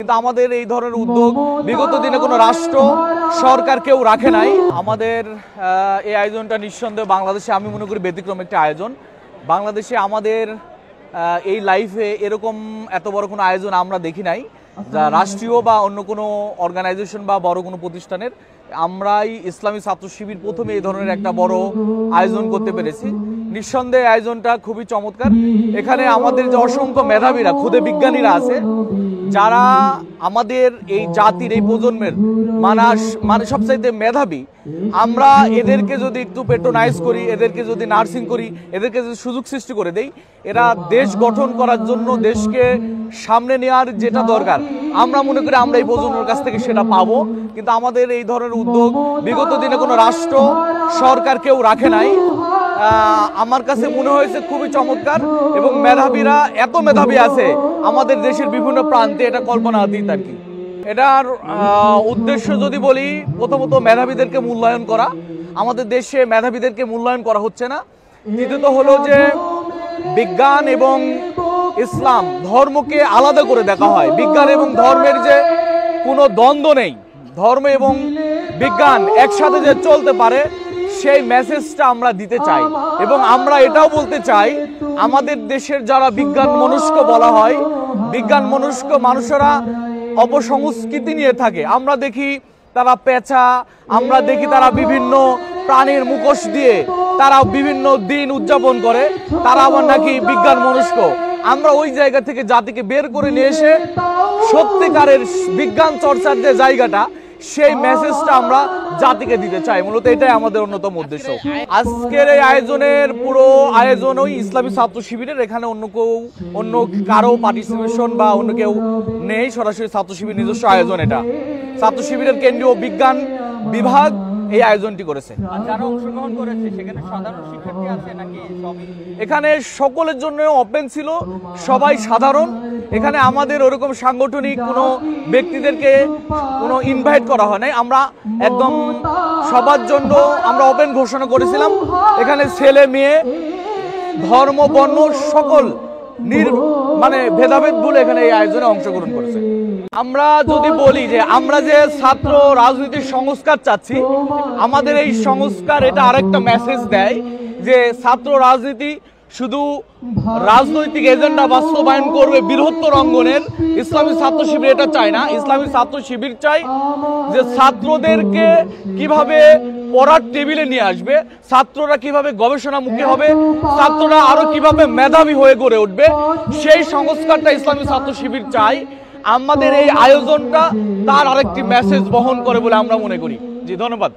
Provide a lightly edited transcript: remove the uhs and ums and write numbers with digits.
কিন্তু আমাদের এই ধরনের উদ্যোগ বিগত দিনে কোনো রাষ্ট্র সরকার কেউ রাখে নাই। আমাদের এই আয়োজনটা নিঃসন্দেহে বাংলাদেশে আমি মনে করি ব্যতিক্রম একটা আয়োজন। বাংলাদেশে আমাদের এই লাইফে এরকম এত বড় কোনো আয়োজন আমরা দেখি নাই, যা রাষ্ট্রীয় বা অন্য কোনো অর্গানাইজেশন বা বড় কোনো প্রতিষ্ঠানের। আমরাই ইসলামী ছাত্র শিবির প্রথমে এই ধরনের একটা বড় আয়োজন করতে পেরেছি। নিঃসন্দেহে আয়োজনটা খুবই চমৎকার। এখানে আমাদের যে অসংখ্য মেধাবীরা, ক্ষুদে বিজ্ঞানীরা আছে, যারা আমাদের এই জাতির এই প্রজন্মের মানে সবচাইতে মেধাবী, আমরা এদেরকে যদি একটু পেট্রোনাইজ করি, এদেরকে যদি নার্সিং করি, এদেরকে যদি সুযোগ সৃষ্টি করে দেই, এরা দেশ গঠন করার জন্য, দেশকে সামনে নেওয়ার যেটা দরকার, আমরা মনে করি আমরা এই প্রজন্মের কাছ থেকে সেটা পাবো। কিন্তু আমাদের এই ধরনের উদ্যোগ বিগত দিনে কোনো রাষ্ট্র সরকার কেউ রাখে নাই। আমার কাছে মনে হয়েছে খুবই চমৎকার, এবং মেধাবীরা এত মেধাবী আছে আমাদের দেশের বিভিন্ন প্রান্তে, এটা কল্পনাতীত আর কি। এটার উদ্দেশ্য যদি বলি, প্রথমত মেধাবীদেরকে মূল্যায়ন করা। আমাদের দেশে মেধাবীদেরকে মূল্যায়ন করা হচ্ছে না। দ্বিতীয়ত হলো যে বিজ্ঞান এবং ইসলাম ধর্মকে আলাদা করে দেখা হয়। বিজ্ঞান এবং ধর্মের যে কোনো দ্বন্দ্ব নেই, ধর্ম এবং বিজ্ঞান একসাথে যে চলতে পারে, সেই মেসেজটা আমরা দিতে চাই। এবং আমরা এটাও বলতে চাই, আমাদের দেশের যারা বিজ্ঞান মনস্ক বলা হয়, বিজ্ঞান মনস্ক মানুষেরা অপসংস্কৃতি নিয়ে থাকে। আমরা দেখি তারা পেঁচা, আমরা দেখি তারা বিভিন্ন প্রাণীর মুখোশ দিয়ে তারা বিভিন্ন দিন উদযাপন করে, তারা আবার নাকি বিজ্ঞান মনস্ক। আমরা ওই জায়গা থেকে জাতিকে বের করে নিয়ে এসে সত্যিকারের বিজ্ঞান চর্চার যে জায়গাটা, সেই মেসেজটা আমরা জাতিকে দিতে চাই। মূলত এটাই আমাদের অন্যতম উদ্দেশ্য। আজকের এই আয়োজনের পুরো আয়োজন ওই ইসলামী ছাত্র শিবিরের। এখানে অন্য কারো পার্টিসিপেশন বা অন্য কেউ নেই, সরাসরি ছাত্র শিবির নিজস্ব আয়োজন। এটা ছাত্র শিবিরের কেন্দ্রীয় বিজ্ঞান বিভাগ এই আয়োজনটি করেছে। যারা অংশগ্রহণ করেছে সেখানে সাধারণ শিক্ষার্থী আছে নাকি সবই? এখানে সকলের জন্য ওপেন ছিল, সবাই সাধারণ। এখানে আমাদের ওরকম সাংগঠনিক কোনো ব্যক্তিদেরকে কোনো ইনভাইট করা হয় নাই। আমরা একদম সবার জন্য আমরা ওপেন ঘোষণা করেছিলাম। এখানে ছেলে মেয়ে, ধর্ম, বর্ণ সকল মানে ভেদাভেদ ভুলে এখানে এই আয়োজনে অংশগ্রহণ করেছে। আমরা যদি বলি যে আমরা যে ছাত্র রাজনীতির সংস্কার চাচ্ছি, আমাদের এই সংস্কার এটা আরেকটা মেসেজ দেয় যে ছাত্র রাজনীতি শুধু রাজনৈতিক এজেন্ডা বাস্তবায়ন করবে বৃহত্তর অঙ্গনের। ইসলামী ছাত্র শিবির এটা চায় না। ইসলামী ছাত্র শিবির চাই যে ছাত্রদেরকে কিভাবে পড়ার টেবিলে নিয়ে আসবে, ছাত্ররা কিভাবে গবেষণামুখী হবে, ছাত্ররা আরো কিভাবে মেধাবী হয়ে গড়ে উঠবে, সেই সংস্কারটা ইসলামী ছাত্র শিবির চাই। আমাদের এই আয়োজনটা তার আরেকটি মেসেজ বহন করে বলে আমরা মনে করি। জি, ধন্যবাদ।